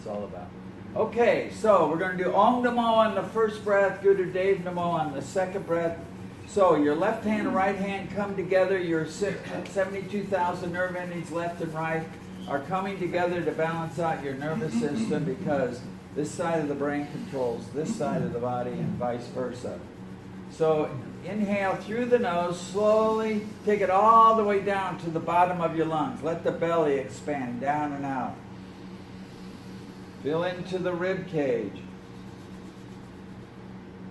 It's all about. Okay, so we're going to do Om Namo on the first breath, Guru Dev Namo on the second breath. So your left hand and right hand come together. Your 72,000 nerve endings left and right are coming together to balance out your nervous system, because this side of the brain controls this side of the body and vice versa. So inhale through the nose, slowly take it all the way down to the bottom of your lungs. Let the belly expand down and out. Fill into the rib cage.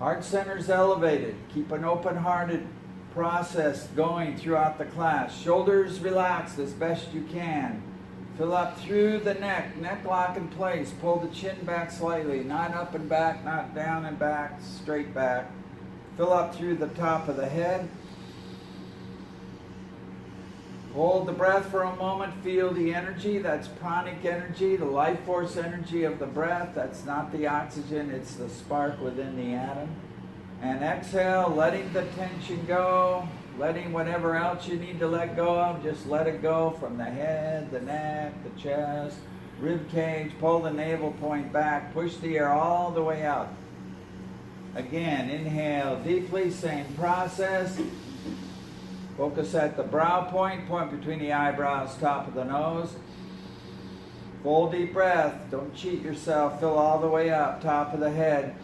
Heart center's elevated. Keep an open-hearted process going throughout the class. Shoulders relaxed as best you can. Fill up through the neck. Neck lock in place. Pull the chin back slightly. Not up and back, not down and back, straight back. Fill up through the top of the head. Hold the breath for a moment. Feel the energy. That's pranic energy, the life force energy of the breath. That's not the oxygen, it's the spark within the atom. And exhale, letting the tension go, letting whatever else you need to let go of, just let it go from the head, the neck, the chest, rib cage. Pull the navel point back. Push the air all the way out. Again, inhale deeply, same process. Focus at the brow point, point between the eyebrows, top of the nose. Full deep breath. Don't cheat yourself. Fill all the way up, top of the head.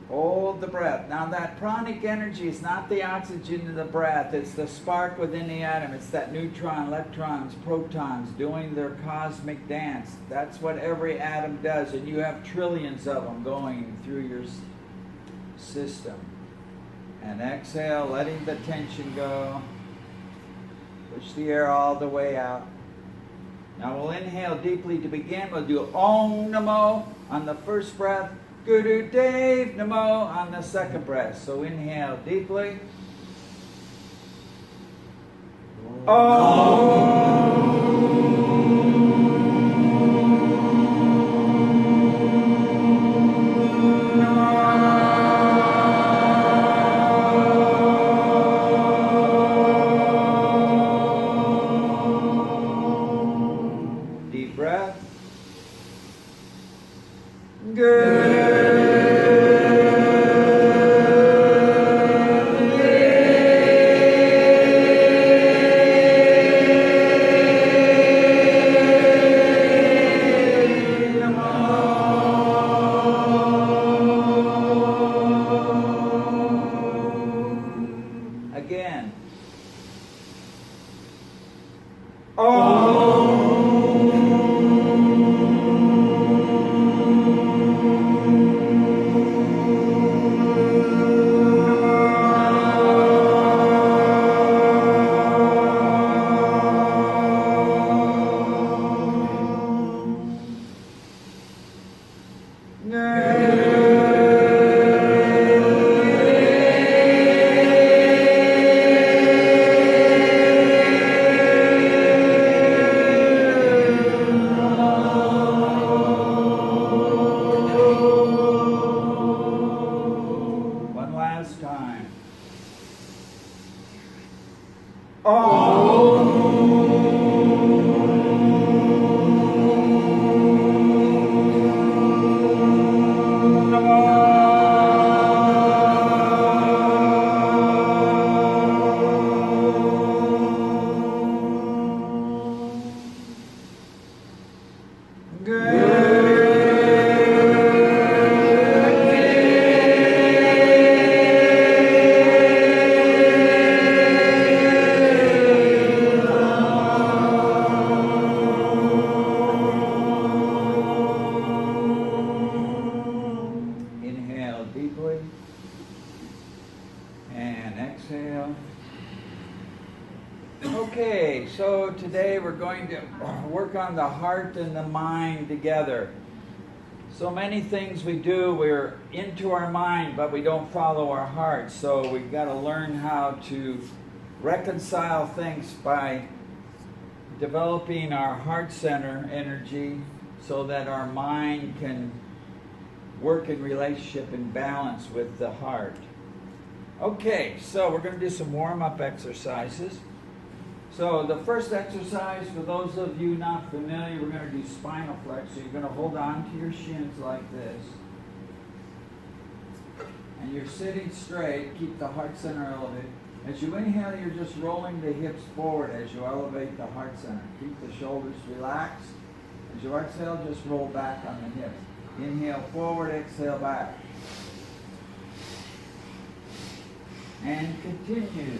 Hold the breath. Now that pranic energy is not the oxygen in the breath. It's the spark within the atom. It's that neutron, electrons, protons doing their cosmic dance. That's what every atom does. And you have trillions of them going through your system. And exhale, letting the tension go. Push the air all the way out. Now we'll inhale deeply to begin. We'll do Om Namo on the first breath, Guru Dev Namo on the second breath. So inhale deeply. Om. Again. Okay, so today we're going to work on the heart and the mind together. So many things we do, we're into our mind, but we don't follow our heart. So we've got to learn how to reconcile things by developing our heart center energy so that our mind can work in relationship and balance with the heart. Okay, so we're going to do some warm-up exercises. So the first exercise, for those of you not familiar, we're going to do spinal flex. So you're going to hold on to your shins like this. And you're sitting straight. Keep the heart center elevated. As you inhale, you're just rolling the hips forward as you elevate the heart center. Keep the shoulders relaxed. As you exhale, just roll back on the hips. Inhale forward, exhale back. And continue.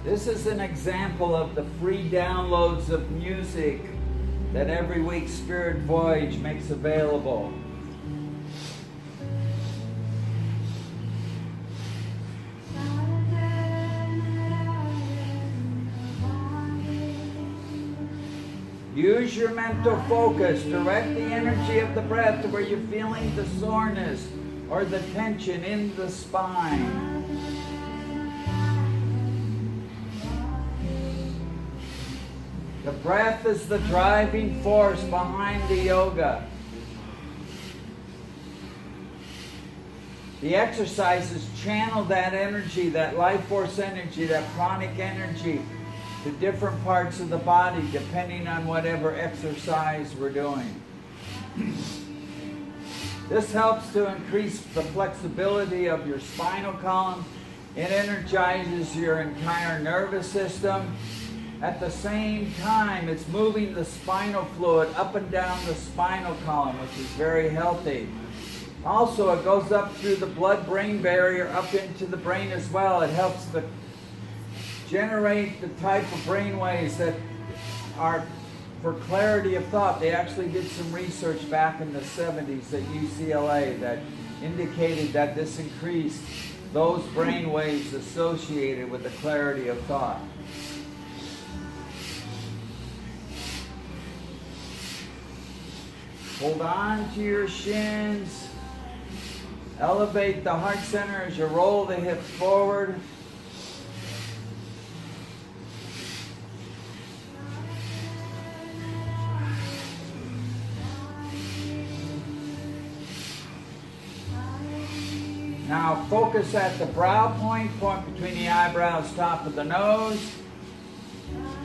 This is an example of the free downloads of music that every week Spirit Voyage makes available. Use your mental focus. Direct the energy of the breath to where you're feeling the soreness or the tension in the spine. The breath is the driving force behind the yoga. The exercises channel that energy, that life force energy, that pranic energy to different parts of the body depending on whatever exercise we're doing. This helps to increase the flexibility of your spinal column. It energizes your entire nervous system. At the same time, it's moving the spinal fluid up and down the spinal column, which is very healthy. Also, it goes up through the blood-brain barrier up into the brain as well. It helps to generate the type of brain waves that are for clarity of thought. They actually did some research back in the 70s at UCLA that indicated that this increased those brain waves associated with the clarity of thought. Hold on to your shins. Elevate the heart center as you roll the hips forward. Now focus at the brow point between the eyebrows, top of the nose.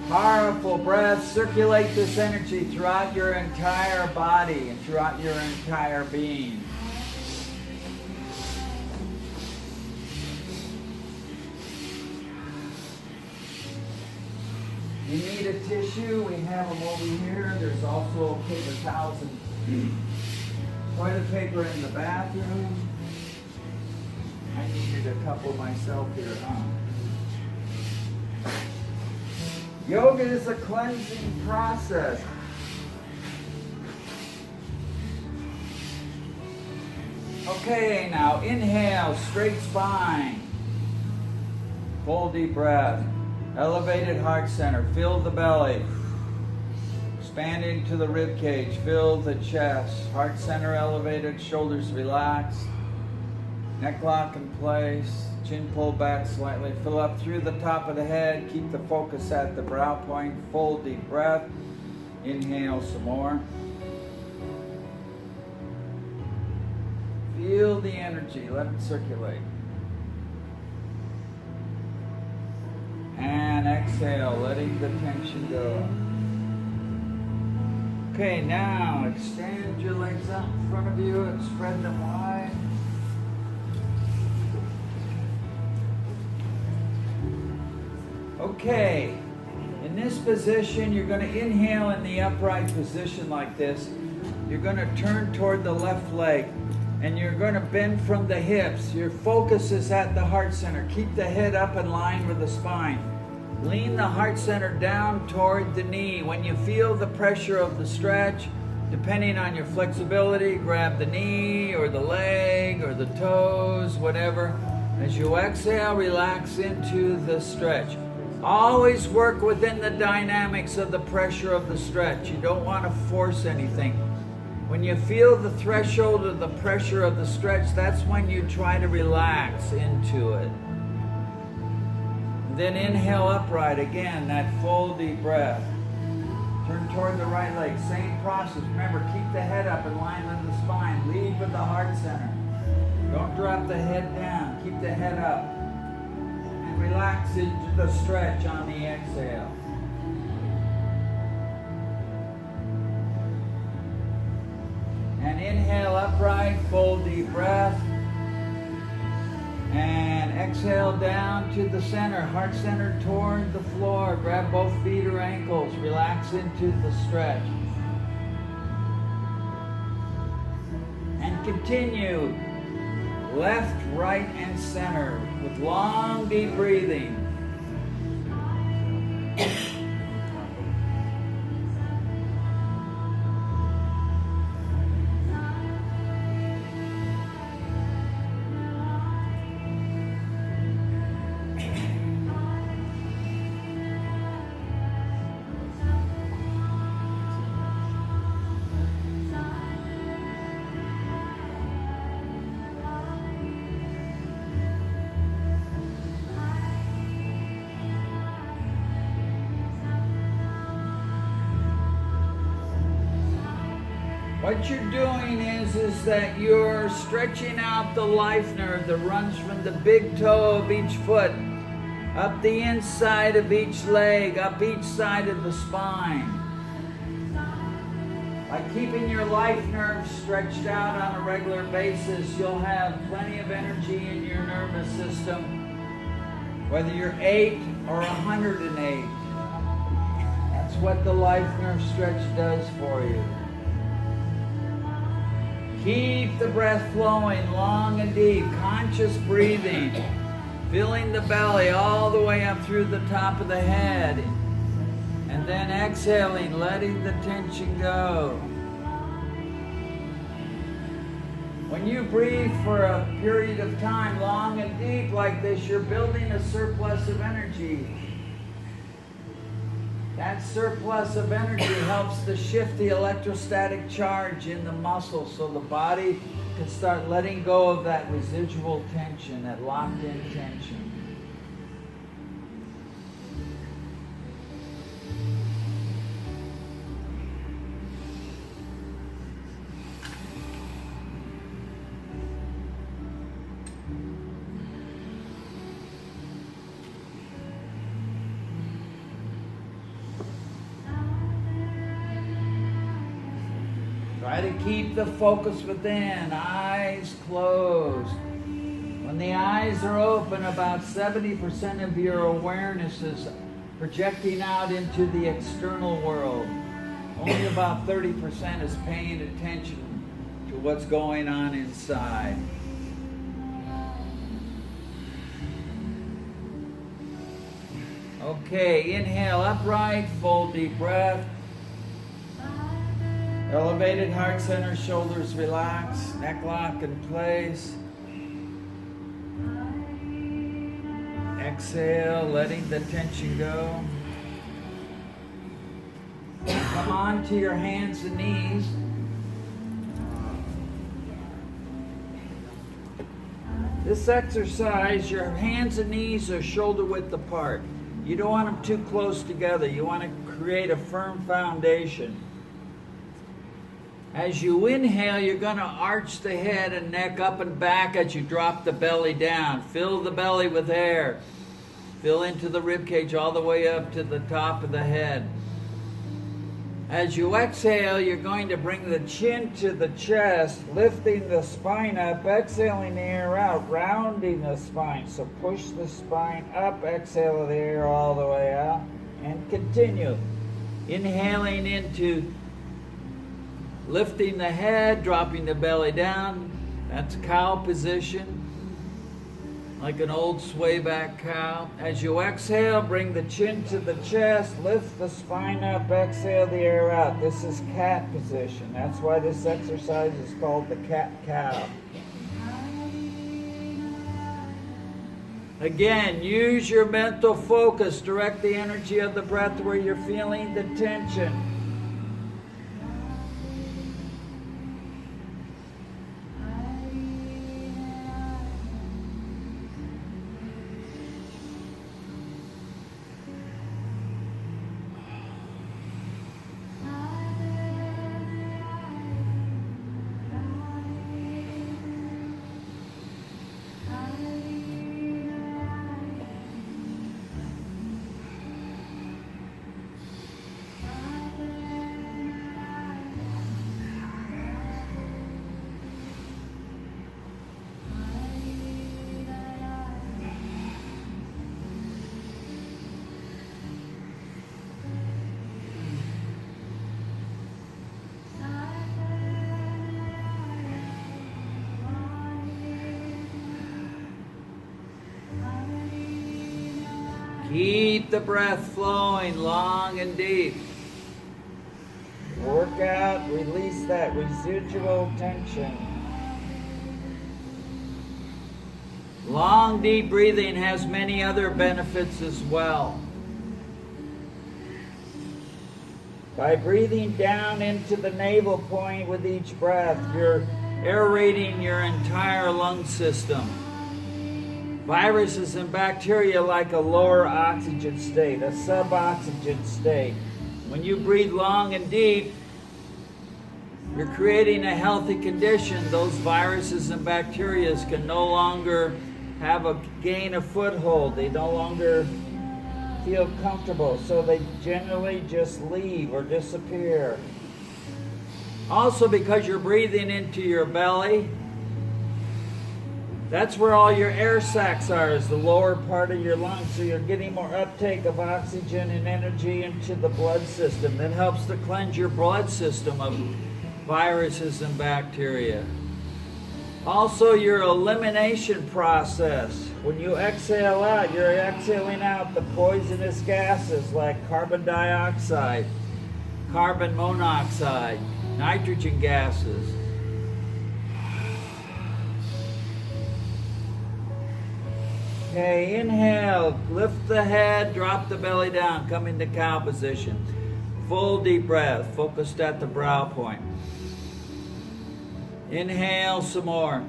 Powerful breath. Circulate this energy throughout your entire body and throughout your entire being. You need a tissue, we have them over here. There's also paper towels and toilet paper in the bathroom. I needed a couple myself here, Yoga is a cleansing process. Okay, now inhale, straight spine. Full deep breath. Elevated heart center. Fill the belly. Expand into the rib cage. Fill the chest. Heart center elevated. Shoulders relaxed. Neck lock in place. Chin pulled back slightly. Fill up through the top of the head. Keep the focus at the brow point. Full deep breath. Inhale some more. Feel the energy. Let it circulate. And exhale, letting the tension go. Okay, now extend your legs out in front of you and spread them wide. Okay, in this position, you're going to inhale in the upright position like this. You're going to turn toward the left leg, and you're going to bend from the hips. Your focus is at the heart center. Keep the head up in line with the spine. Lean the heart center down toward the knee. When you feel the pressure of the stretch, depending on your flexibility, grab the knee or the leg or the toes, whatever. As you exhale, relax into the stretch. Always work within the dynamics of the pressure of the stretch. You don't want to force anything. When you feel the threshold of the pressure of the stretch, that's when you try to relax into it. Then inhale upright again, that full deep breath. Turn toward the right leg. Same process. Remember, keep the head up in line with the spine. Lead with the heart center. Don't drop the head down. Keep the head up. And relax into the stretch on the exhale. And inhale upright, full deep breath. And exhale down to the center, heart center toward the floor. Grab both feet or ankles. Relax into the stretch. And continue left, right, and center with long, deep breathing. What you're doing is that you're stretching out the life nerve that runs from the big toe of each foot, up the inside of each leg, up each side of the spine. By keeping your life nerve stretched out on a regular basis, you'll have plenty of energy in your nervous system, whether you're 8 or 108. That's what the life nerve stretch does for you. Keep the breath flowing long and deep, conscious breathing, filling the belly all the way up through the top of the head, and then exhaling, letting the tension go. When you breathe for a period of time, long and deep like this, you're building a surplus of energy. That surplus of energy helps to shift the electrostatic charge in the muscles so the body can start letting go of that residual tension, that locked-in tension. Try to keep the focus within, eyes closed. When the eyes are open, about 70% of your awareness is projecting out into the external world. Only about 30% is paying attention to what's going on inside. Okay, inhale upright, full deep breath. Elevated heart center, shoulders relax, neck lock in place. Exhale, letting the tension go. Come on to your hands and knees. This exercise, your hands and knees are shoulder width apart. You don't want them too close together. You want to create a firm foundation. As you inhale, you're going to arch the head and neck up and back as you drop the belly down. Fill the belly with air. Fill into the rib cage all the way up to the top of the head. As you exhale, you're going to bring the chin to the chest, lifting the spine up, exhaling the air out, rounding the spine. So push the spine up, exhale the air all the way out, and continue. Inhaling into lifting the head, dropping the belly down. That's cow position, like an old sway back cow. As you exhale, bring the chin to the chest, lift the spine up, exhale the air out. This is cat position. That's why this exercise is called the cat-cow. Again, use your mental focus. Direct the energy of the breath where you're feeling the tension. Keep the breath flowing long and deep. Work out, release that residual tension. Long, deep breathing has many other benefits as well. By breathing down into the navel point with each breath, you're aerating your entire lung system. Viruses and bacteria like a lower oxygen state, a suboxygen state. When you breathe long and deep, you're creating a healthy condition. Those viruses and bacteria can no longer gain a foothold. They no longer feel comfortable, so they generally just leave or disappear. Also, because you're breathing into your belly, that's where all your air sacs are, is the lower part of your lungs, so you're getting more uptake of oxygen and energy into the blood system. That helps to cleanse your blood system of viruses and bacteria. Also, your elimination process. When you exhale out, you're exhaling out the poisonous gases like carbon dioxide, carbon monoxide, nitrogen gases. Okay, inhale, lift the head, drop the belly down, come into cow position. Full deep breath, focused at the brow point. Inhale some more.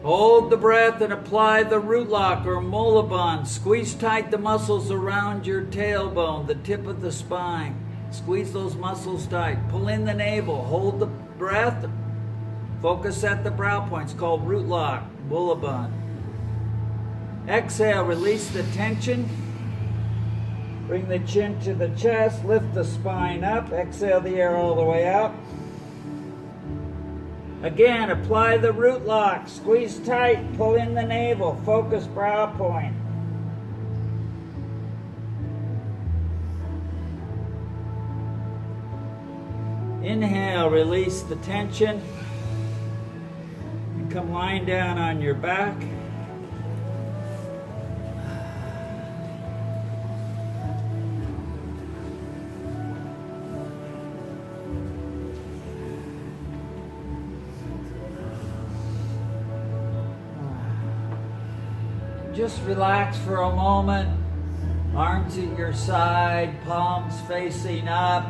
Hold the breath and apply the root lock or Molabon. Squeeze tight the muscles around your tailbone, the tip of the spine. Squeeze those muscles tight. Pull in the navel. Hold the breath. Focus at the brow point. It's called root lock, Molabon. Exhale, release the tension. Bring the chin to the chest. Lift the spine up. Exhale the air all the way out. Again, apply the root lock. Squeeze tight. Pull in the navel. Focus brow point. Inhale, release the tension. And come lying down on your back. Just relax for a moment. Arms at your side, palms facing up.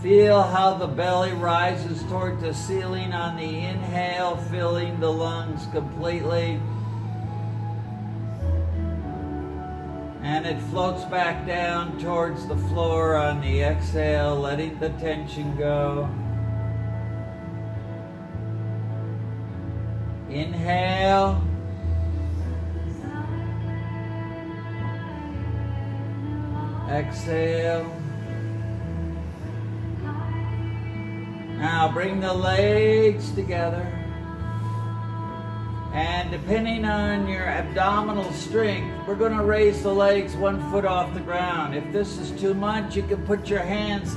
Feel how the belly rises toward the ceiling on the inhale, filling the lungs completely. And it floats back down towards the floor on the exhale, letting the tension go. Inhale. Exhale. Now bring the legs together. And depending on your abdominal strength, we're going to raise the legs 1 foot off the ground. If this is too much, you can put your hands,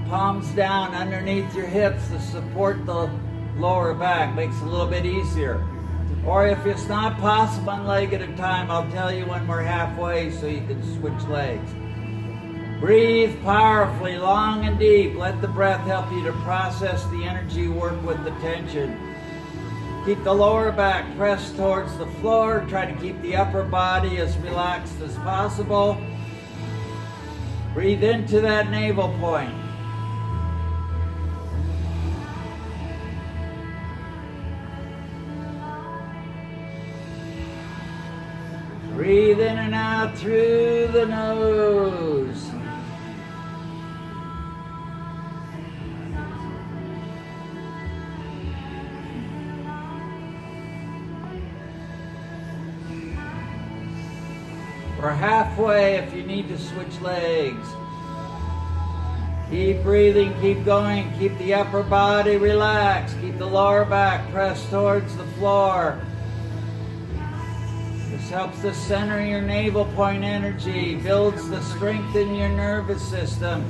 palms down underneath your hips to support the lower back. Makes it a little bit easier. Or if it's not possible, 1 leg at a time, I'll tell you when we're halfway so you can switch legs. Breathe powerfully, long and deep. Let the breath help you to process the energy, work with the tension. Keep the lower back pressed towards the floor. Try to keep the upper body as relaxed as possible. Breathe into that navel point. Breathe in and out through the nose. We're halfway if you need to switch legs. Keep breathing, keep going, keep the upper body relaxed, keep the lower back pressed towards the floor. This helps to center your navel point energy, builds the strength in your nervous system,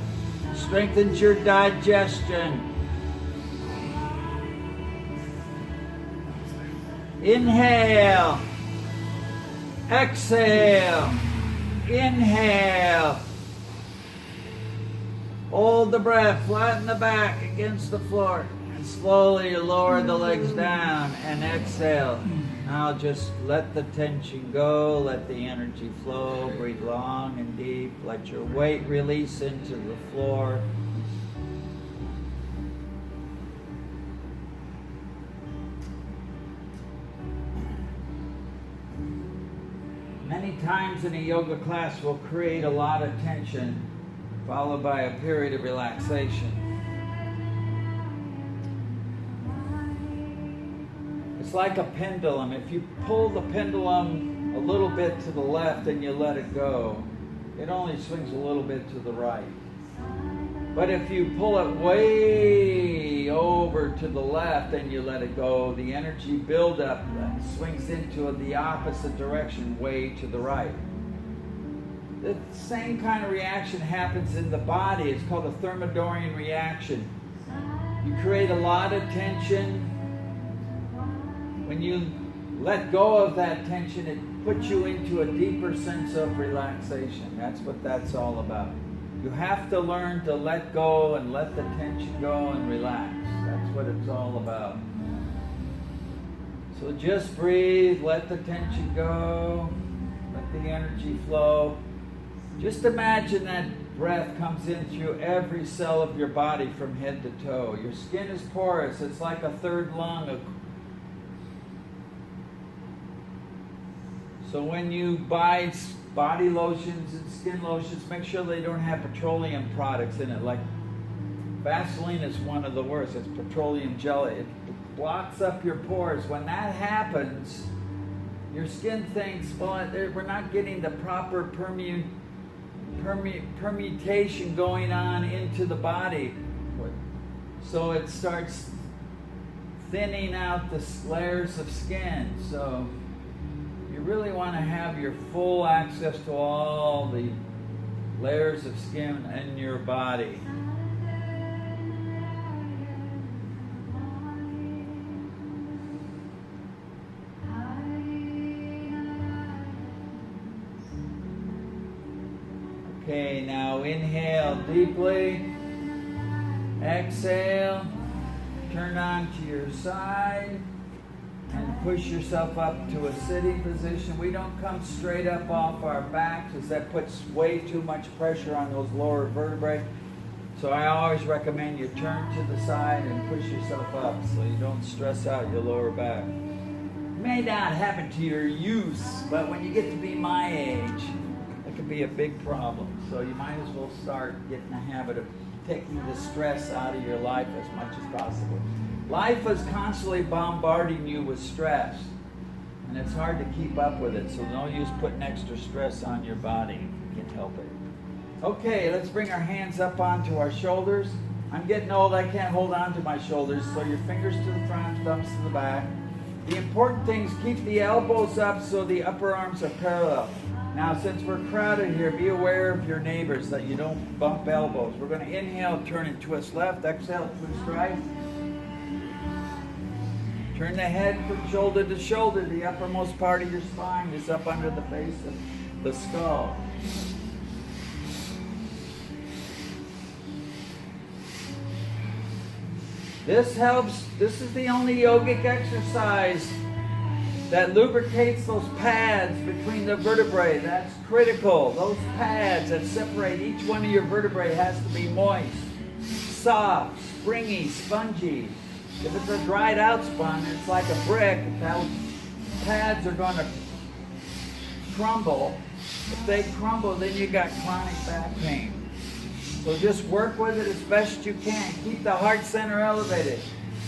strengthens your digestion. Inhale. Exhale. Inhale. Hold the breath. Flatten the back against the floor. And slowly lower the legs down and exhale. Now just let the tension go. Let the energy flow. Breathe long and deep. Let your weight release into the floor. Many times in a yoga class we'll create a lot of tension followed by a period of relaxation. It's like a pendulum. If you pull the pendulum a little bit to the left and you let it go, it only swings a little bit to the right. But if you pull it way over to the left and you let it go, the energy buildup swings into the opposite direction, way to the right. The same kind of reaction happens in the body. It's called a Thermidorian reaction. You create a lot of tension. When you let go of that tension, it puts you into a deeper sense of relaxation. That's what that's all about. You have to learn to let go and let the tension go and relax. That's what it's all about. So just breathe, let the tension go, let the energy flow. Just imagine that breath comes in through every cell of your body from head to toe. Your skin is porous. It's like a third lung. So when you buy body lotions and skin lotions, make sure they don't have petroleum products in it. Like Vaseline is one of the worst. It's petroleum jelly. It blocks up your pores. When that happens, your skin thinks, well, we're not getting the proper permutation going on into the body. So it starts thinning out the layers of skin. So you really want to have your full access to all the layers of skin in your body. Okay, now inhale deeply. Exhale. Turn on to your side. And push yourself up to a sitting position. We don't come straight up off our back because that puts way too much pressure on those lower vertebrae. So I always recommend you turn to the side and push yourself up so you don't stress out your lower back. It may not happen to your youth, but when you get to be my age, it can be a big problem. So you might as well start getting a habit of taking the stress out of your life as much as possible. Life is constantly bombarding you with stress, and it's hard to keep up with it, so no use putting extra stress on your body. You can't help it. Okay, let's bring our hands up onto our shoulders. I'm getting old, I can't hold on to my shoulders, so your fingers to the front, thumbs to the back. The important thing is keep the elbows up so the upper arms are parallel. Now, since we're crowded here, be aware of your neighbors that you don't bump elbows. We're going to inhale, turn and twist left, exhale, twist right. Turn the head from shoulder to shoulder. The uppermost part of your spine is up under the base of the skull. This helps. This is the only yogic exercise that lubricates those pads between the vertebrae. That's critical. Those pads that separate each one of your vertebrae has to be moist, soft, springy, spongy. If it's a dried out sponge, it's like a brick. Those pads are going to crumble. If they crumble, then you got chronic back pain. So just work with it as best you can. Keep the heart center elevated.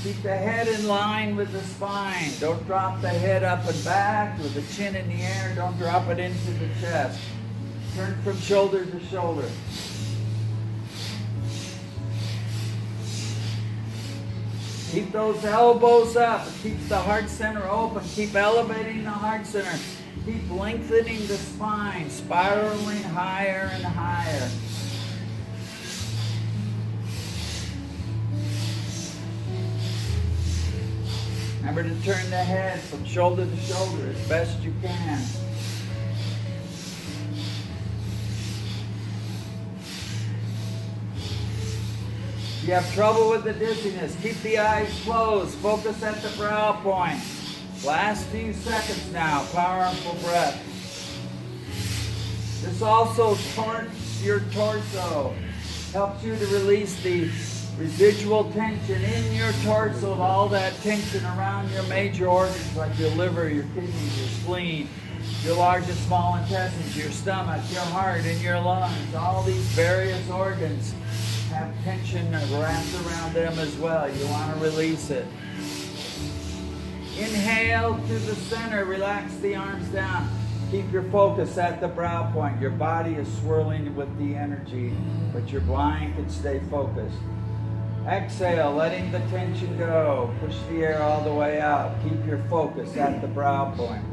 Keep the head in line with the spine. Don't drop the head up and back with the chin in the air. Don't drop it into the chest. Turn from shoulder to shoulder. Keep those elbows up. It keeps the heart center open. Keep elevating the heart center. Keep lengthening the spine, spiraling higher and higher. Remember to turn the head from shoulder to shoulder as best you can. you have trouble with the dizziness, keep the eyes closed. Focus at the brow point. Last few seconds now. Powerful breath. This also torques your torso. Helps you to release the residual tension in your torso, all that tension around your major organs like your liver, your kidneys, your spleen, your large and small intestines, your stomach, your heart, and your lungs. All these various organs have tension wrapped around them as well. You want to release it. Inhale to the center. Relax the arms down. Keep your focus at the brow point. Your body is swirling with the energy, but your mind can stay focused. Exhale, letting the tension go. Push the air all the way out. Keep your focus at the brow point.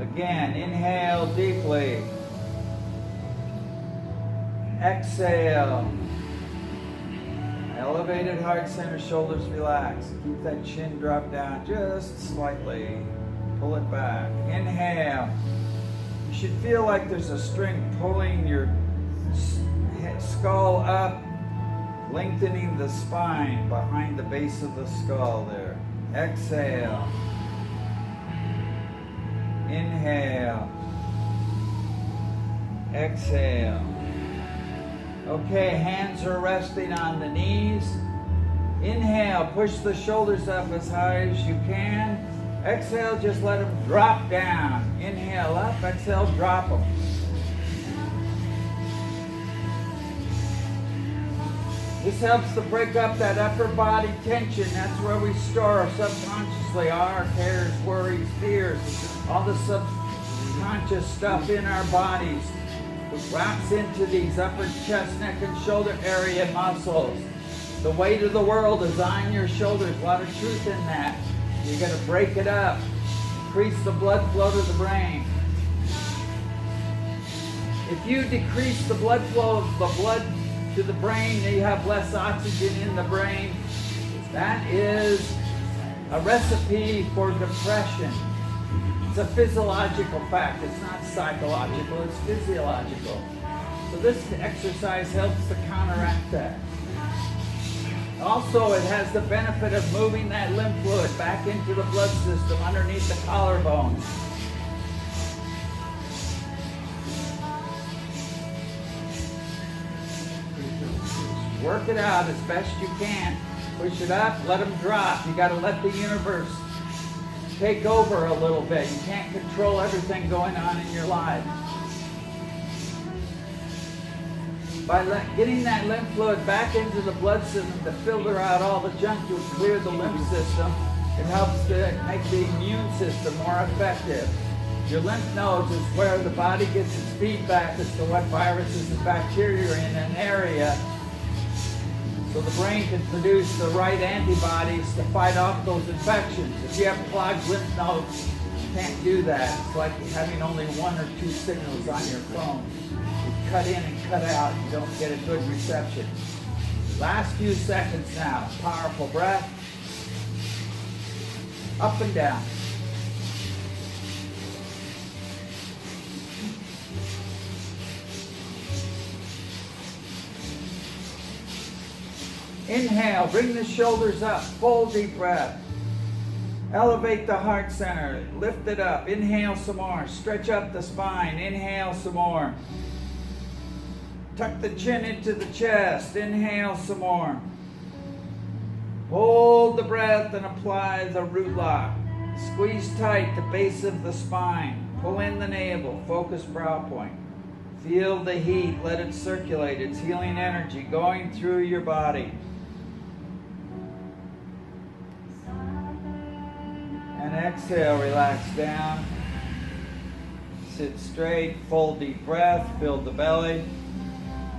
Again, inhale deeply. Exhale. Elevated heart center, shoulders relax. Keep that chin drop down just slightly. Pull it back. Inhale. You should feel like there's a string pulling your skull up, lengthening the spine behind the base of the skull there. Exhale. Inhale. Exhale. Okay, hands are resting on the knees. Inhale, push the shoulders up as high as you can. Exhale, just let them drop down. Inhale up, exhale, drop them. This helps to break up that upper body tension. That's where we store subconsciously our cares, worries, fears, all the subconscious stuff in our bodies. It wraps into these upper chest, neck, and shoulder area muscles. The weight of the world is on your shoulders. A lot of truth in that. You're going to break it up. Increase the blood flow to the brain. If you decrease the blood flow of the blood to the brain, you have less oxygen in the brain. That is a recipe for depression. It's a physiological fact. It's not psychological, it's physiological. So this exercise helps to counteract that. Also, it has the benefit of moving that lymph fluid back into the blood system underneath the collarbone. Work it out as best you can. Push it up, let them drop. You got to let the universe take over a little bit. You can't control everything going on in your life. By getting that lymph fluid back into the blood system to filter out all the junk to clear the lymph system, it helps to make the immune system more effective. Your lymph nodes is where the body gets its feedback as to what viruses and bacteria are in an area, so the brain can produce the right antibodies to fight off those infections. If you have clogged lymph nodes, you can't do that. It's like having only one or two signals on your phone. You cut in and cut out. You don't get a good reception. Last few seconds now. Powerful breath. Up and down. Inhale, bring the shoulders up, full deep breath. Elevate the heart center, lift it up. Inhale some more, stretch up the spine. Inhale some more. Tuck the chin into the chest. Inhale some more. Hold the breath and apply the root lock. Squeeze tight the base of the spine. Pull in the navel, focus brow point. Feel the heat, let it circulate. It's healing energy going through your body. And exhale, relax down. Sit straight, full deep breath, fill the belly.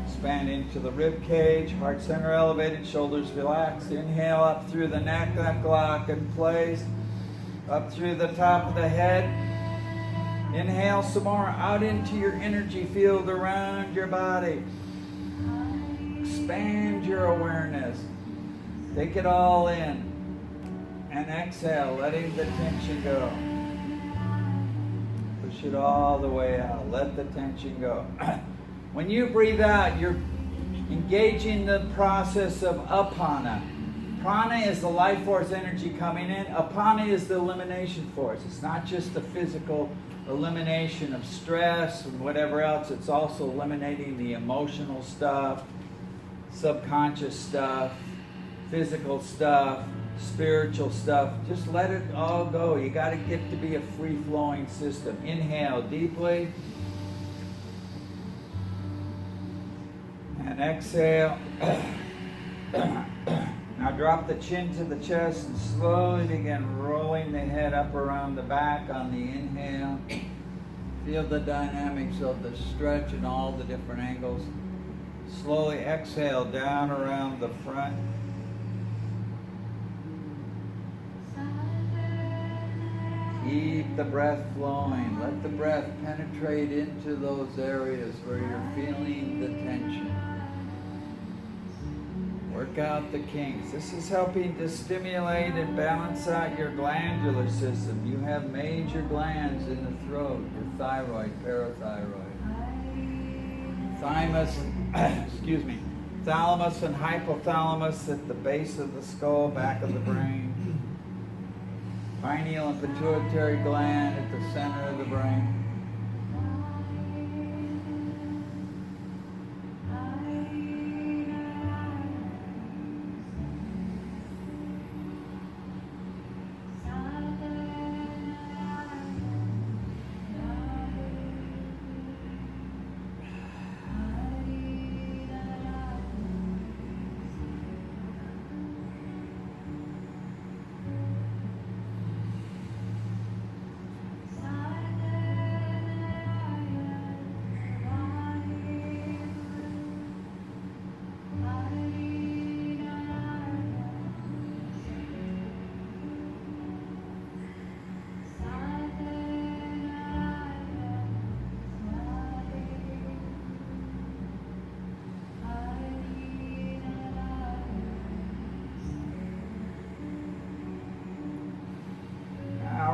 Expand into the rib cage, heart center elevated, shoulders relaxed. Inhale up through the neck lock in place. Up through the top of the head. Inhale some more out into your energy field around your body. Expand your awareness. Take it all in. And exhale, letting the tension go. Push it all the way out. Let the tension go. When you breathe out, your Engaging the process of apana. Prana is the life force energy coming in. Apana is the elimination force. It's not just the physical elimination of stress and whatever else. It's also eliminating the emotional stuff, subconscious stuff, physical stuff, spiritual stuff. Just let it all go. You got to get to be a free-flowing system. Inhale deeply. And exhale. Now drop the chin to the chest and slowly begin rolling the head up around the back on the inhale. Feel the dynamics of the stretch in all the different angles. Slowly exhale down around the front. Keep the breath flowing. Let the breath penetrate into those areas where you're feeling the tension. Work out the kinks. This is helping to stimulate and balance out your glandular system. You have major glands in the throat, your thyroid, parathyroid, thymus, excuse me, thalamus and hypothalamus at the base of the skull, back of the brain, pineal and pituitary gland at the center of the brain.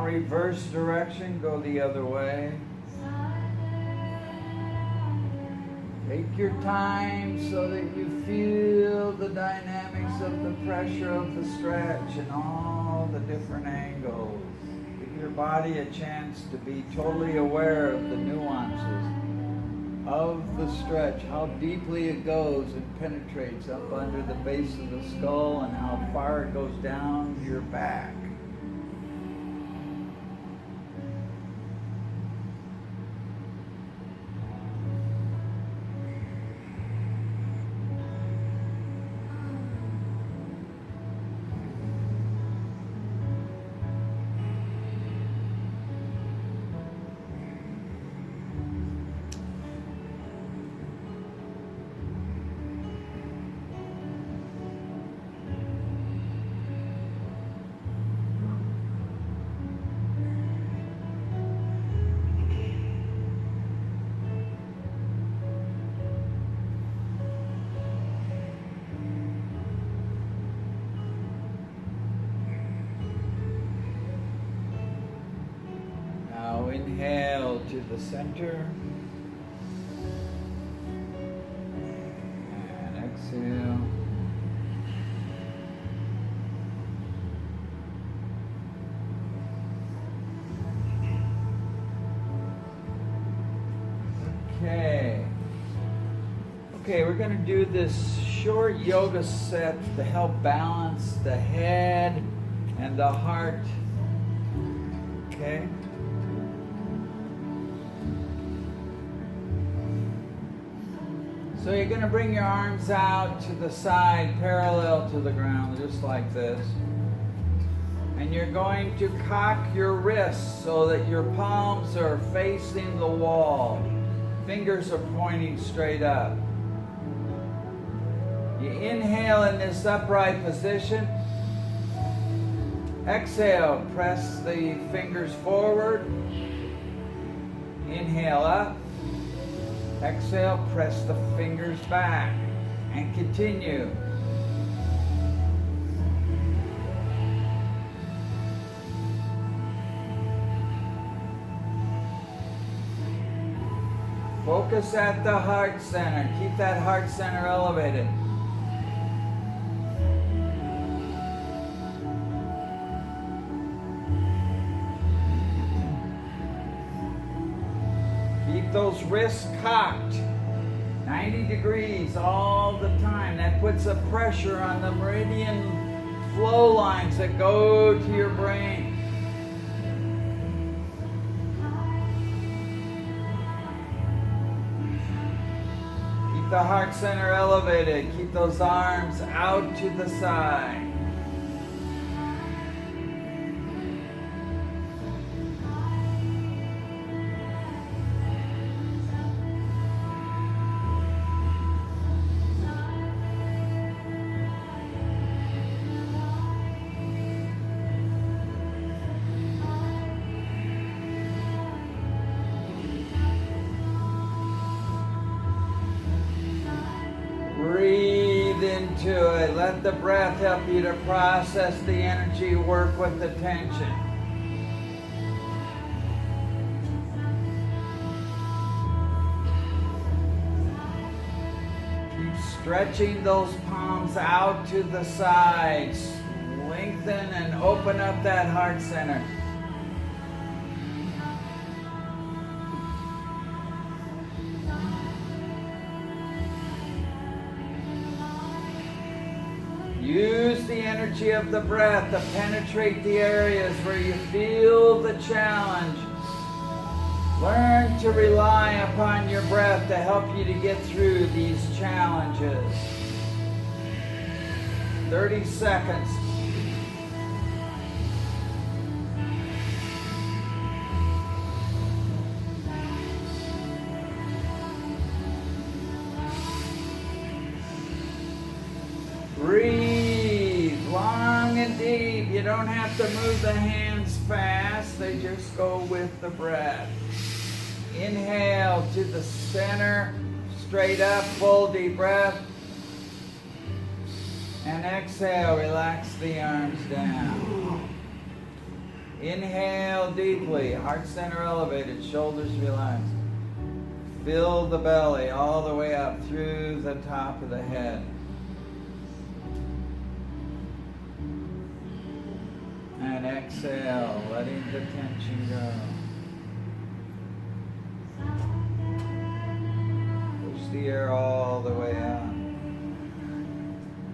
Reverse direction, go the other way. Take your time so that you feel the dynamics of the pressure of the stretch and all the different angles. Give your body a chance to be totally aware of the nuances of the stretch, how deeply it goes and penetrates up under the base of the skull and how far it goes down your back. Inhale to the center and exhale. Okay, we're going to do this short yoga set to help balance the head and the heart. Okay? So you're going to bring your arms out to the side, parallel to the ground, just like this. And you're going to cock your wrists so that your palms are facing the wall. Fingers are pointing straight up. You inhale in this upright position. Exhale, press the fingers forward. Inhale up. Exhale, press the fingers back and continue. Focus at the heart center. Keep that heart center elevated. Keep those wrists cocked. 90 degrees all the time. That puts a pressure on the meridian flow lines that go to your brain. Keep the heart center elevated. Keep those arms out to the side. Breathe into it. Let the breath help you to process the energy, work with the tension. Keep stretching those palms out to the sides. Lengthen and open up that heart center. Use the energy of the breath to penetrate the areas where you feel the challenge. Learn to rely upon your breath to help you to get through these challenges. 30 seconds. Breathe long and deep. You don't have to move the hands fast. They just go with the breath. Inhale to the center, straight up, full deep breath. And exhale, relax the arms down. Inhale deeply, heart center elevated, shoulders relaxed. Fill the belly all the way up through the top of the head. And exhale, letting the tension go. Push the air all the way up.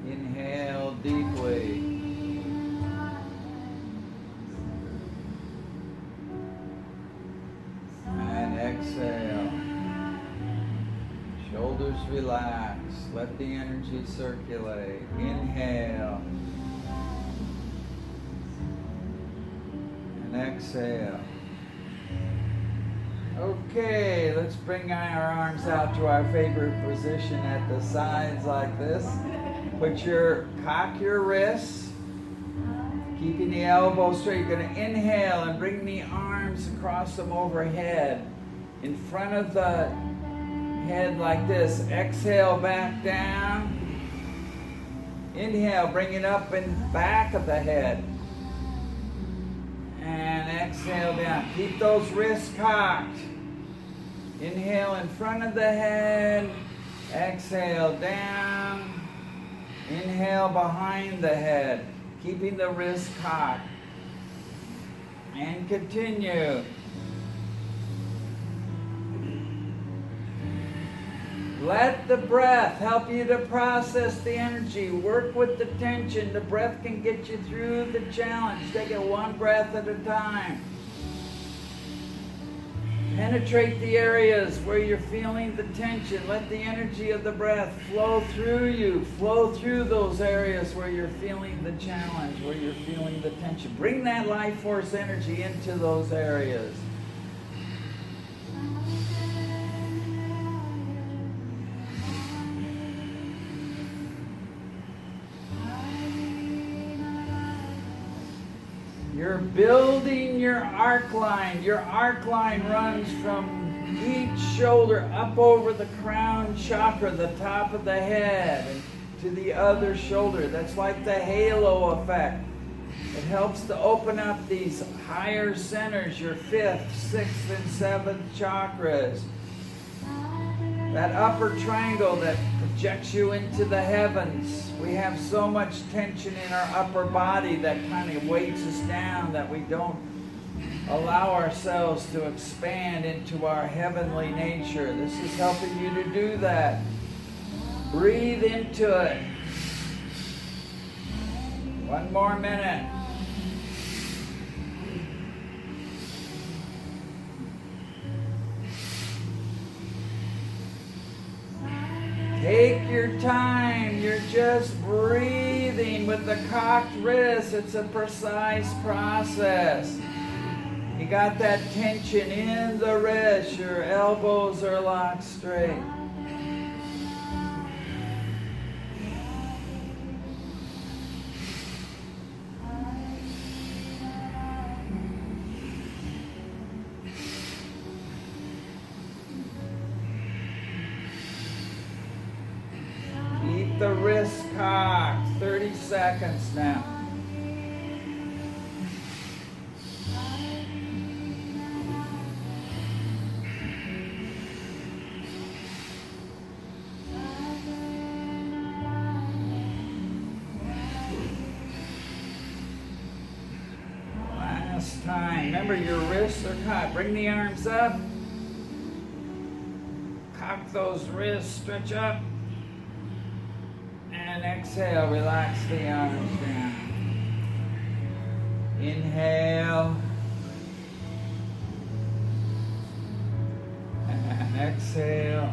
Inhale deeply. And exhale. Shoulders relax. Let the energy circulate. Inhale. Exhale. Okay, let's bring our arms out to our favorite position at the sides like this. Cock your wrists, keeping the elbows straight. You're going to inhale and bring the arms across them overhead, in front of the head like this. Exhale, back down. Inhale, bring it up and back of the head. And exhale down. Keep those wrists cocked. Inhale in front of the head. Exhale down. Inhale behind the head. Keeping the wrists cocked. And continue. Let the breath help you to process the energy. Work with the tension. The breath can get you through the challenge. Take it one breath at a time. Penetrate the areas where you're feeling the tension. Let the energy of the breath flow through you. Flow through those areas where you're feeling the challenge, where you're feeling the tension. Bring that life force energy into those areas. You're building your arc line. Your arc line runs from each shoulder up over the crown chakra, the top of the head, and to the other shoulder. That's like the halo effect. It helps to open up these higher centers, your 5th, 6th, and 7th chakras. that upper triangle that projects you into the heavens. We have so much tension in our upper body that kind of weights us down, that we don't allow ourselves to expand into our heavenly nature. This is helping you to do that. Breathe into it. 1 more minute. Take your time. You're just breathing with the cocked wrist. It's a precise process. You got that tension in the wrist. Your elbows are locked straight. Keep the wrist cocked. 30 seconds now. Time. Remember, your wrists are cocked. Bring the arms up. Cock those wrists. Stretch up. And exhale. Relax the arms down. Inhale. And exhale.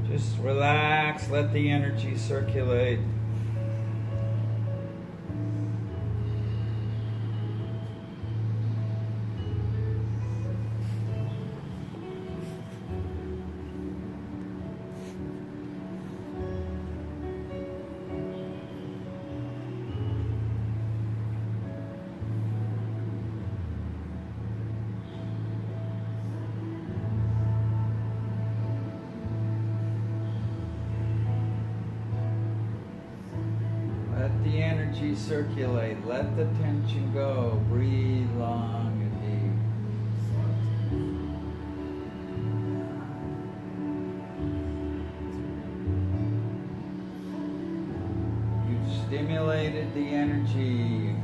Just relax, let the energy circulate. Let the energy circulate. Let the tension go. Breathe long and deep. You've stimulated the energy.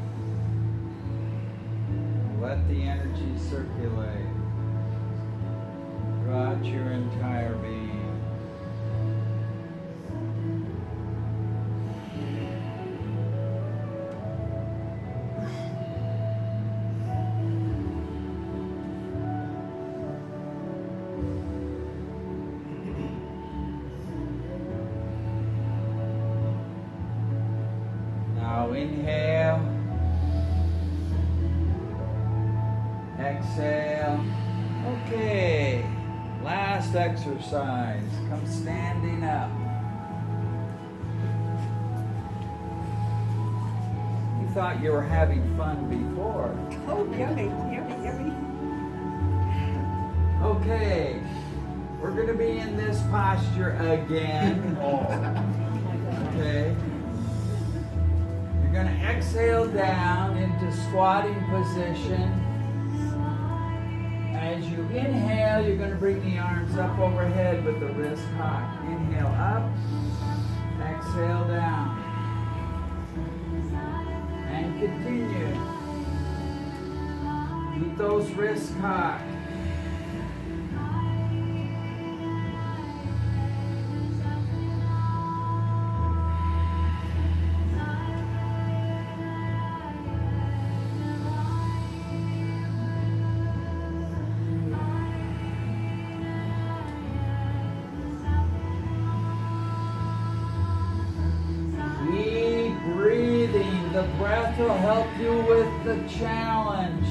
Let the energy circulate throughout your entire being. Inhale, exhale. Okay, last exercise. Come standing up. You thought you were having fun before. Oh, yummy, yummy, yummy. Okay, we're going to be in this posture again. Okay. You're going to exhale down into squatting position. As you inhale, you're going to bring the arms up overhead with the wrist cocked. Inhale up, exhale down. And continue. Keep those wrists cocked. The breath will help you with the challenge.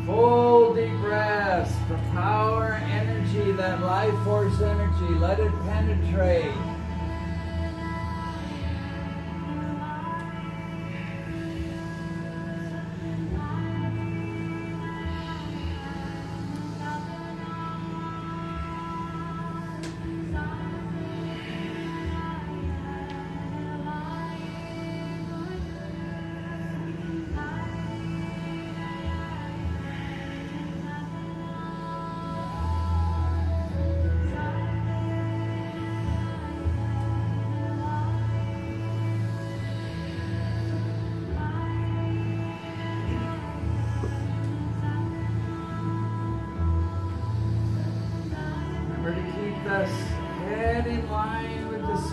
Full deep breaths. The power, energy, that life force energy, let it penetrate.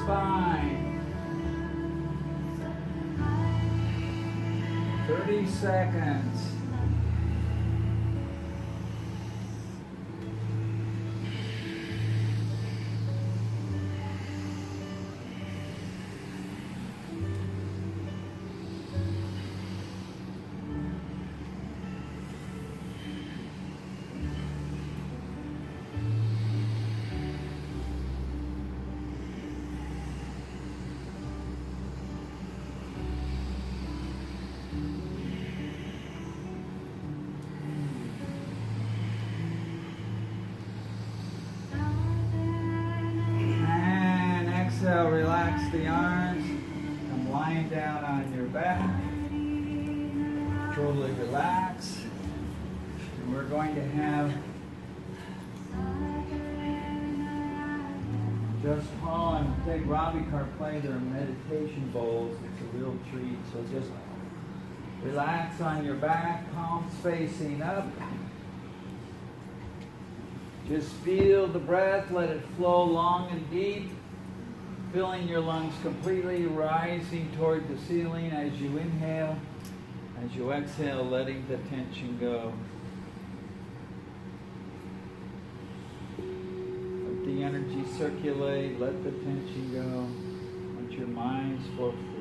spine. 30 seconds. And exhale, relax the arms. Come lying down on your back. Totally relax. And we're going to have just Paul and Big Robbie Car play their meditation bowls. It's a real treat. So just relax on your back, palms facing up. Just feel the breath, let it flow long and deep, filling your lungs completely, rising toward the ceiling as you inhale. As you exhale, letting the tension go. Let the energy circulate, let the tension go. Let your minds flow free.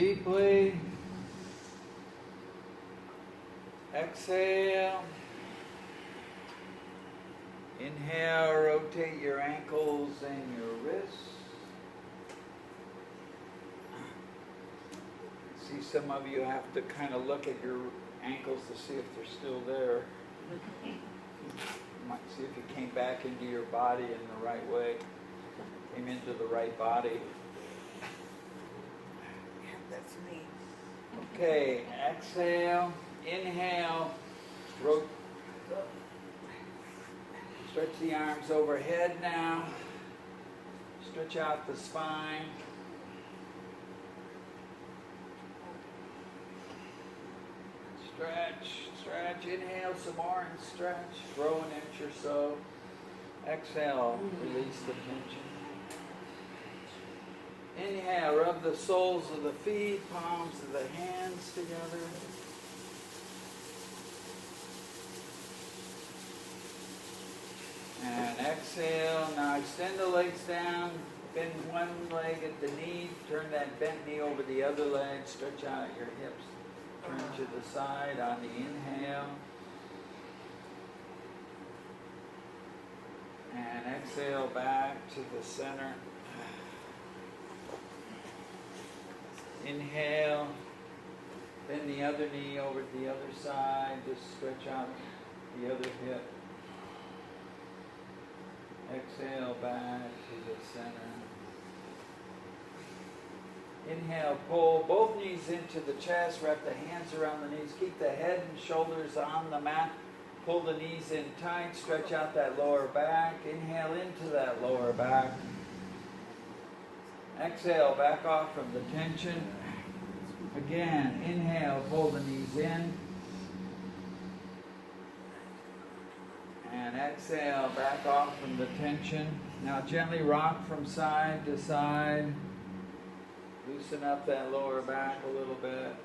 deeply. Exhale. Inhale, rotate your ankles and your wrists. See, some of you have to kind of look at your ankles to see if they're still there. You might see if you came back into your body in the right way, came into the right body. That's me. Okay, exhale, inhale, stretch the arms overhead now, stretch out the spine. Stretch, inhale some more and stretch, grow an inch or so. Exhale, release the tension. Inhale, rub the soles of the feet, palms of the hands together. And exhale, now extend the legs down, bend one leg at the knee, turn that bent knee over the other leg, stretch out your hips. Turn to the side on the inhale. And exhale back to the center. Inhale. Bend the other knee over to the other side. Just stretch out the other hip. Exhale back to the center. Inhale, pull both knees into the chest, wrap the hands around the knees, keep the head and shoulders on the mat, pull the knees in tight, stretch out that lower back, inhale into that lower back. Exhale, back off from the tension. Again, inhale, pull the knees in. And exhale, back off from the tension. Now gently rock from side to side. Loosen up that lower back a little bit.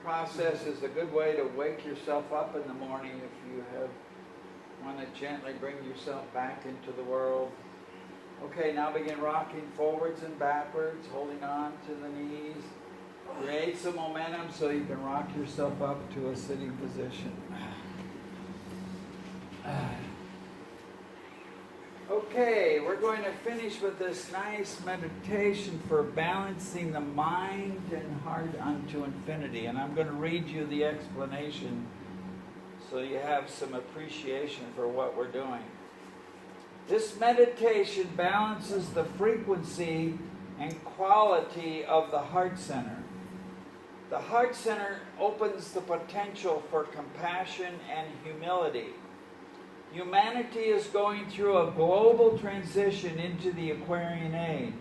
Process is a good way to wake yourself up in the morning if you want to gently bring yourself back into the world. Okay, now begin rocking forwards and backwards, holding on to the knees. Create some momentum so you can rock yourself up to a sitting position. Okay, we're going to finish with this nice meditation for balancing the mind and heart unto infinity. And I'm going to read you the explanation so you have some appreciation for what we're doing. This meditation balances the frequency and quality of the heart center. The heart center opens the potential for compassion and humility. Humanity is going through a global transition into the Aquarian Age.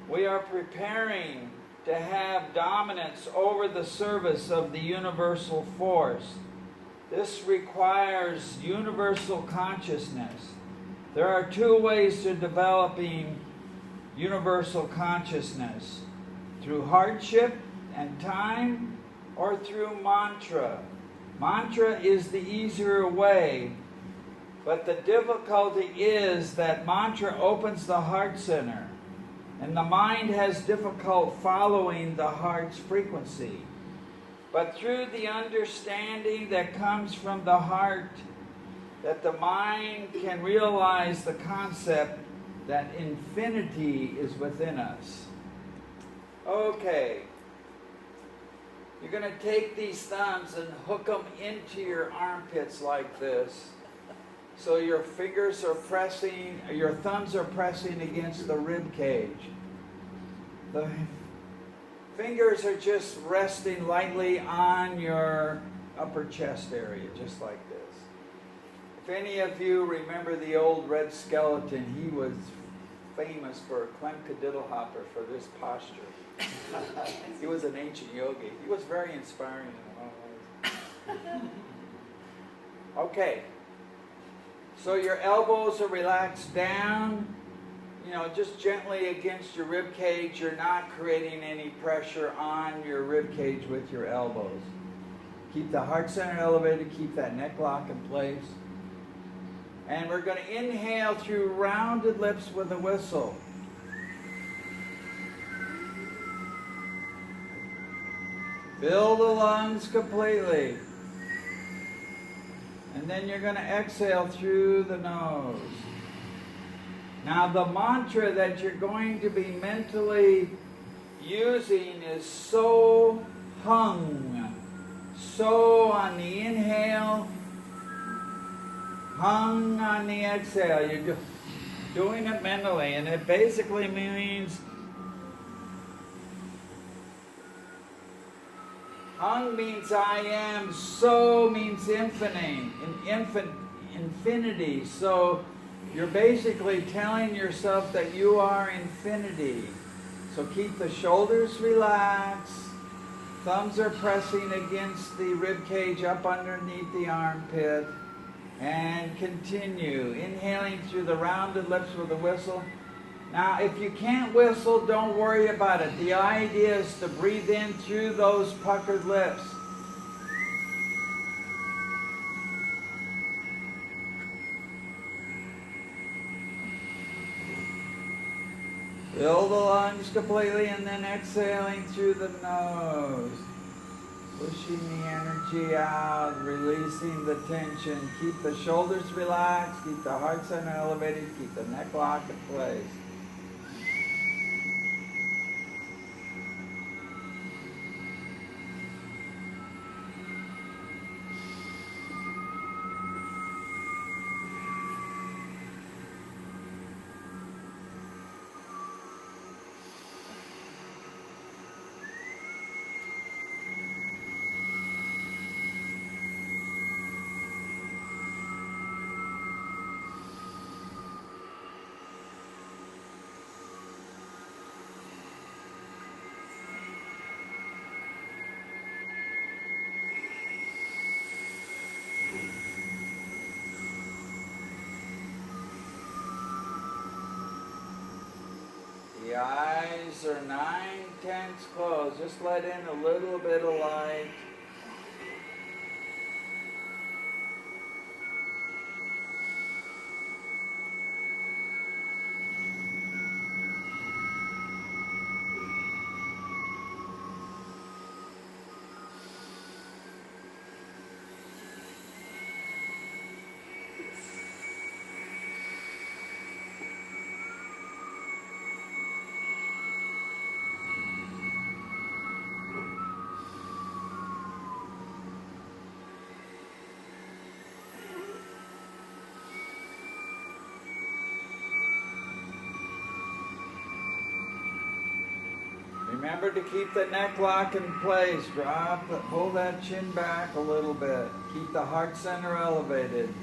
We are preparing to have dominance over the service of the universal force. This requires universal consciousness. There are two ways to developing universal consciousness: through hardship and time, or through mantra. Mantra is the easier way. But the difficulty is that mantra opens the heart center, and the mind has difficulty following the heart's frequency. But through the understanding that comes from the heart, that the mind can realize the concept that infinity is within us. Okay. You're going to take these thumbs and hook them into your armpits like this. So your fingers are pressing, your thumbs are pressing against the rib cage. The fingers are just resting lightly on your upper chest area, just like this. If any of you remember the old Red Skeleton, he was famous for Klemka Diddlehopper for this posture. He was an ancient yogi. He was very inspiring in a lot of ways. Okay. So your elbows are relaxed down, just gently against your rib cage. You're not creating any pressure on your rib cage with your elbows. Keep the heart center elevated, keep that neck lock in place. And we're going to inhale through rounded lips with a whistle. Fill the lungs completely. And then you're going to exhale through the nose. Now the mantra that you're going to be mentally using is So Hung. So on the inhale, Hung on the exhale. You're doing it mentally, and it basically means Hung means I am, so means infinite, infinity. So you're basically telling yourself that you are infinity. So keep the shoulders relaxed. Thumbs are pressing against the rib cage up underneath the armpit. And continue. Inhaling through the rounded lips with a whistle. Now, if you can't whistle, don't worry about it. The idea is to breathe in through those puckered lips. Fill the lungs completely and then exhaling through the nose. Pushing the energy out, releasing the tension. Keep the shoulders relaxed, keep the heart center elevated, keep the neck locked in place. The eyes are 9/10 closed. Just let in a little bit of light. Remember to keep the neck lock in place. Pull that chin back a little bit. Keep the heart center elevated.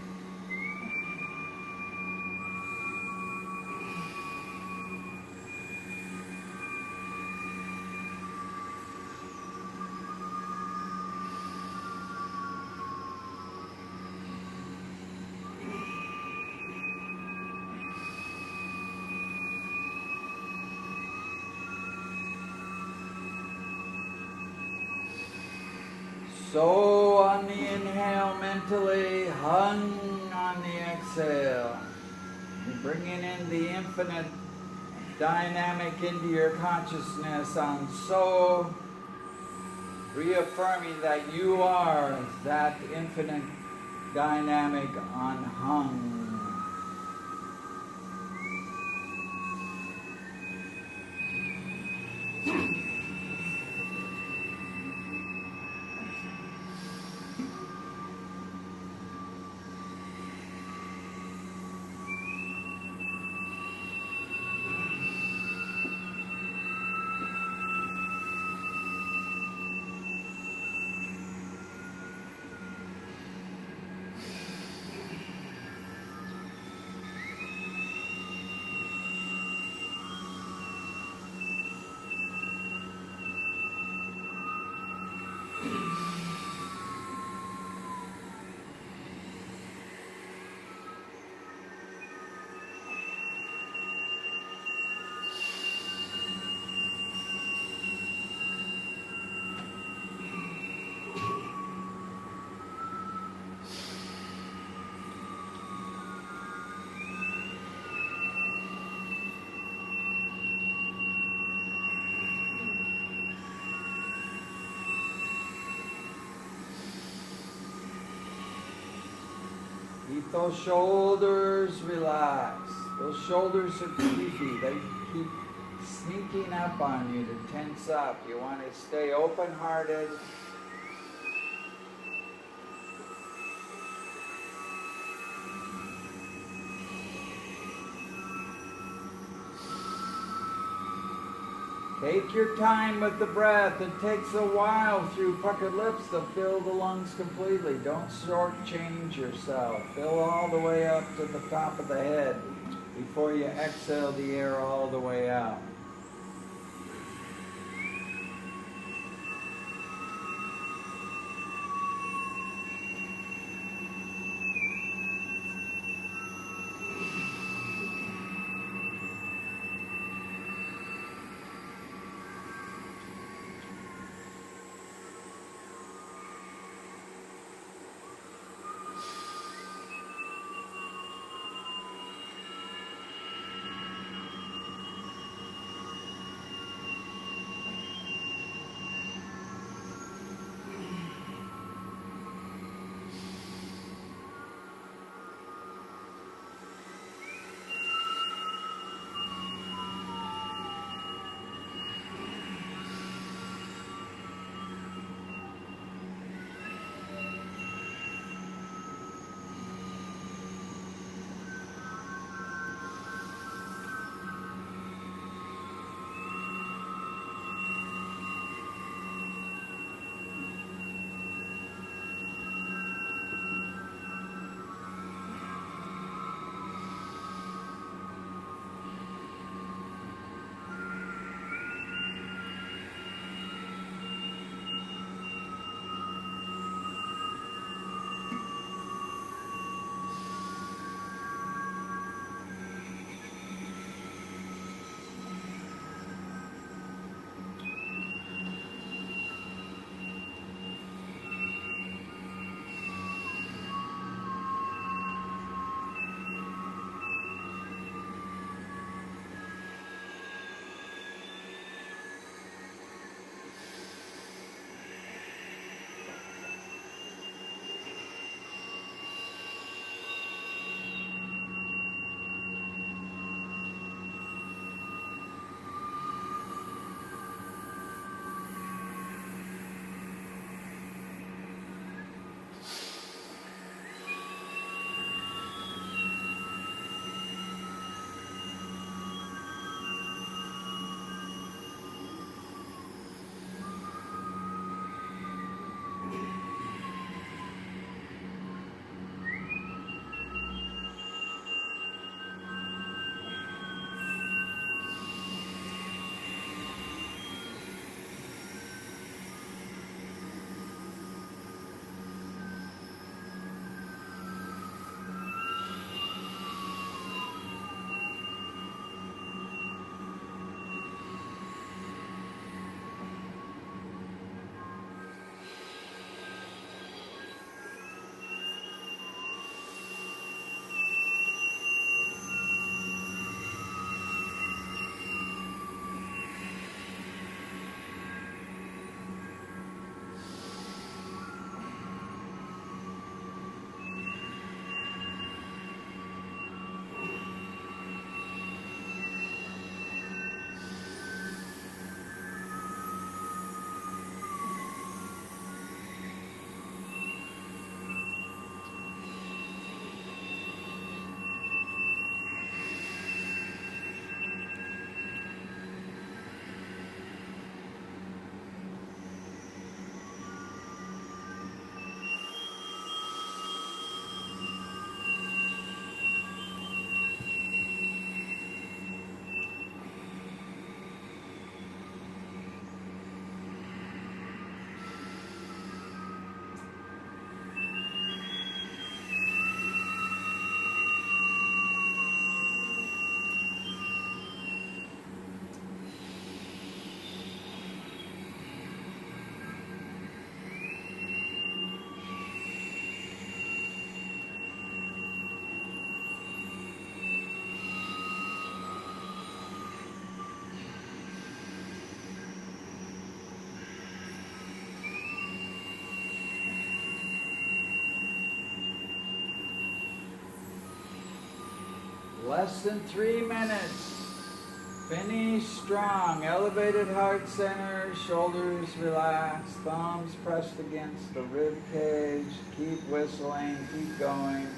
So on the inhale mentally, Hung on the exhale. You're bringing in the infinite dynamic into your consciousness on So, reaffirming that you are that infinite dynamic on Hung. those shoulders relaxed. Those shoulders are creepy. They keep sneaking up on you to tense up. You want to stay open-hearted. Take your time with the breath. It takes a while through puckered lips to fill the lungs completely. Don't shortchange yourself. Fill all the way up to the top of the head before you exhale the air all the way out. Less than 3 minutes. Finish strong. Elevated heart center, shoulders relaxed, thumbs pressed against the rib cage. Keep whistling, keep going.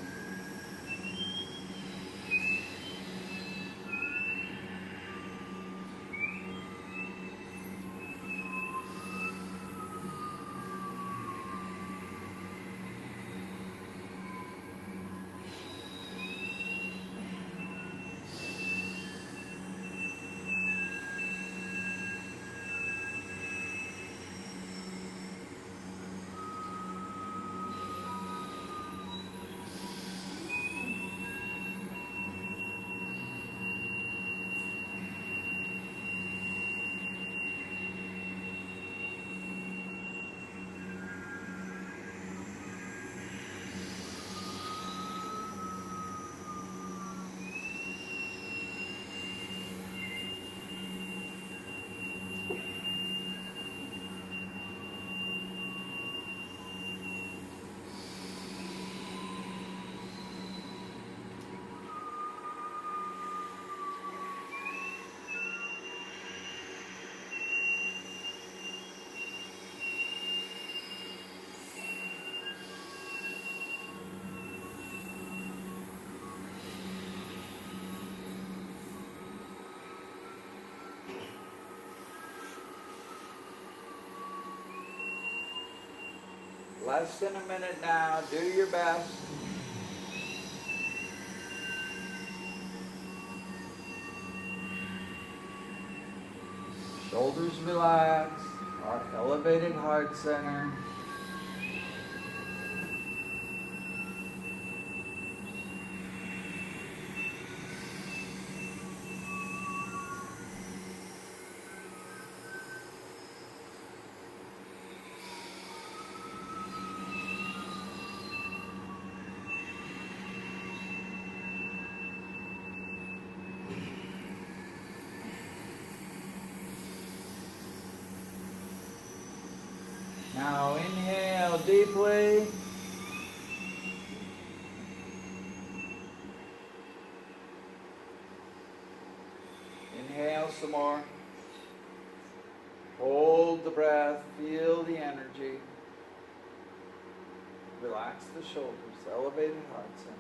Less than a minute now. Do your best. Shoulders relaxed. Our elevated heart center. Now inhale deeply. Inhale some more. Hold the breath, feel the energy. Relax the shoulders, elevated heart center.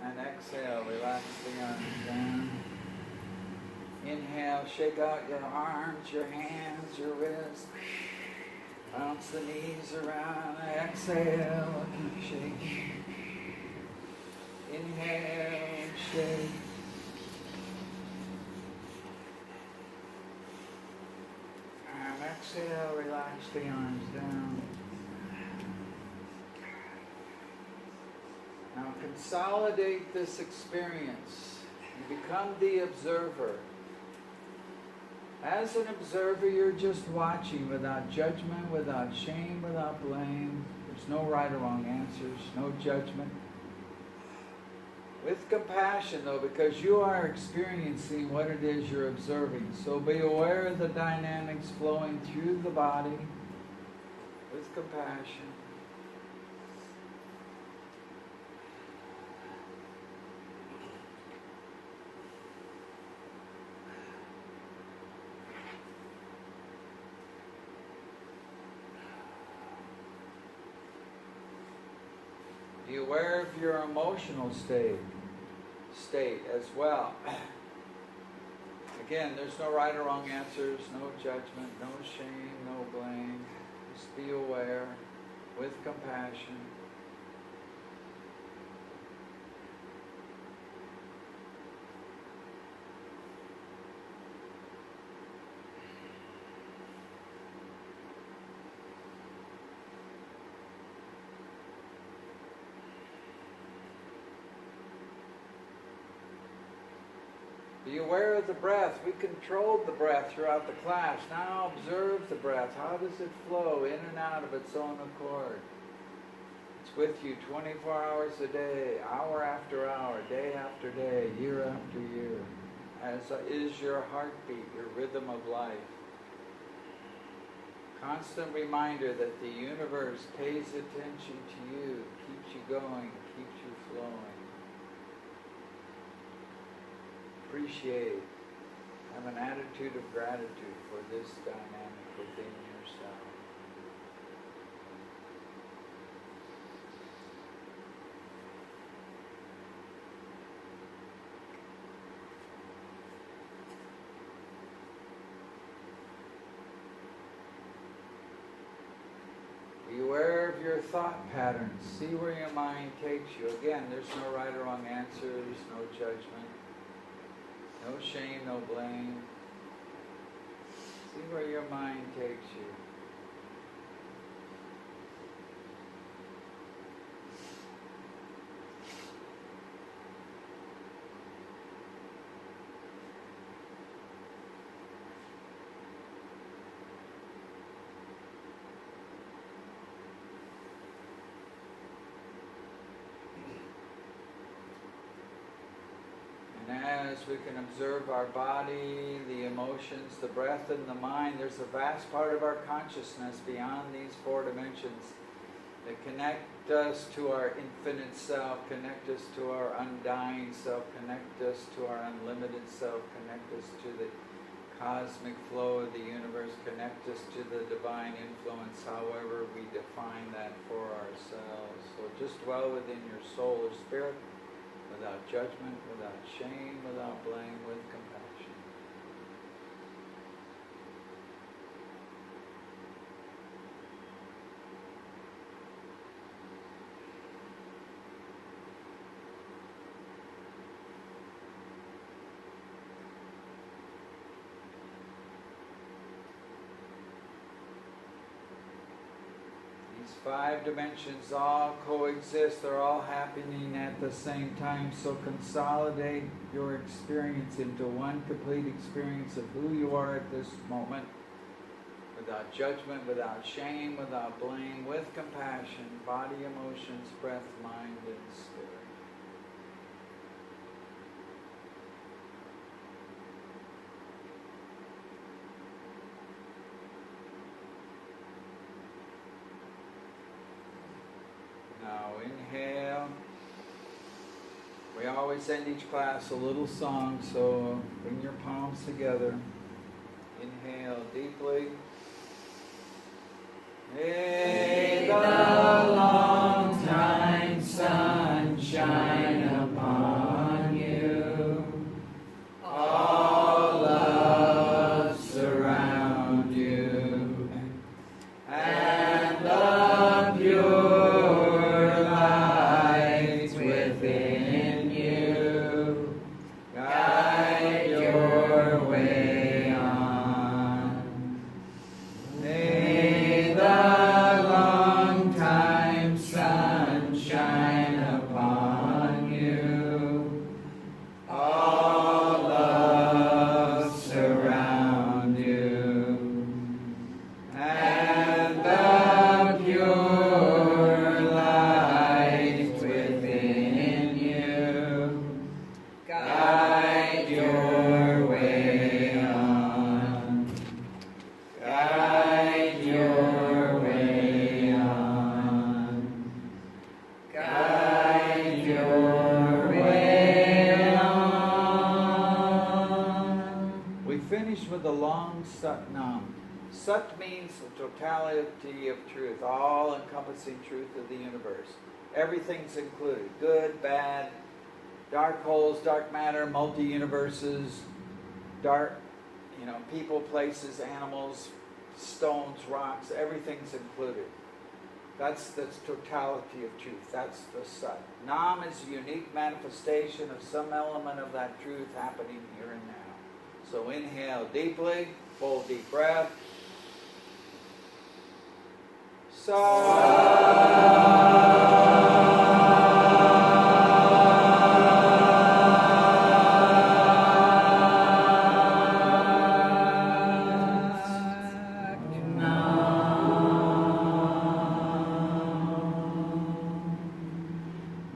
And exhale, relax the arms down. Inhale, shake out your arms, your hands, your wrists. Bounce the knees around. Exhale, keep shaking. Inhale, shake. And exhale, relax the arms down. Now consolidate this experience and become the observer. As an observer, you're just watching without judgment, without shame, without blame. There's no right or wrong answers, no judgment. With compassion, though, because you are experiencing what it is you're observing. So be aware of the dynamics flowing through the body with compassion. Be aware of your emotional state as well. Again, there's no right or wrong answers, no judgment, no shame, no blame. Just be aware with compassion. Be aware of the breath. We controlled the breath throughout the class. Now observe the breath. How does it flow in and out of its own accord? It's with you 24 hours a day, hour after hour, day after day, year after year, as is your heartbeat, your rhythm of life. Constant reminder that the universe pays attention to you, keeps you going, keeps you flowing. appreciate. Have an attitude of gratitude for this dynamic within yourself. Be aware of your thought patterns. See where your mind takes you. Again, there's no right or wrong answer. There's no judgment. No shame, no blame. See where your mind takes you. As we can observe our body, the emotions, the breath, and the mind, there's a vast part of our consciousness beyond these four dimensions that connect us to our infinite self, connect us to our undying self, connect us to our unlimited self, connect us to the cosmic flow of the universe, connect us to the divine influence, however we define that for ourselves. So just dwell within your soul or spirit, without judgment, without shame, without blame, with compassion. These five dimensions all coexist. They're all happening at the same time. So consolidate your experience into one complete experience of who you are at this moment, without judgment, without shame, without blame, with compassion, body, emotions, breath, mind, and spirit. Now inhale. We always end each class a little song, so bring your palms together. Inhale deeply. May the long time sun shine upon you. All love surround you. And the pure light within you guide your way on. May the long time sun shine upon you. All love surround you. And the pure light within you guide your way on. Guide your way on. Guide your way on. We finish with the long Sat Nam. Sat means the totality of truth, all-encompassing truth of the universe. Everything's included, good, bad, dark holes, dark matter, multi-universes, dark, people, places, animals, stones, rocks, everything's included. That's the totality of truth. That's the Sat. Nam is a unique manifestation of some element of that truth happening here and now. So inhale deeply, full deep breath.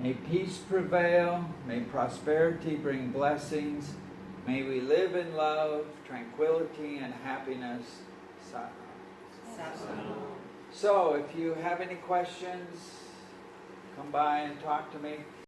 May peace prevail, may prosperity bring blessings, may we live in love, tranquility, and happiness. Sat Nam. So, if you have any questions, come by and talk to me.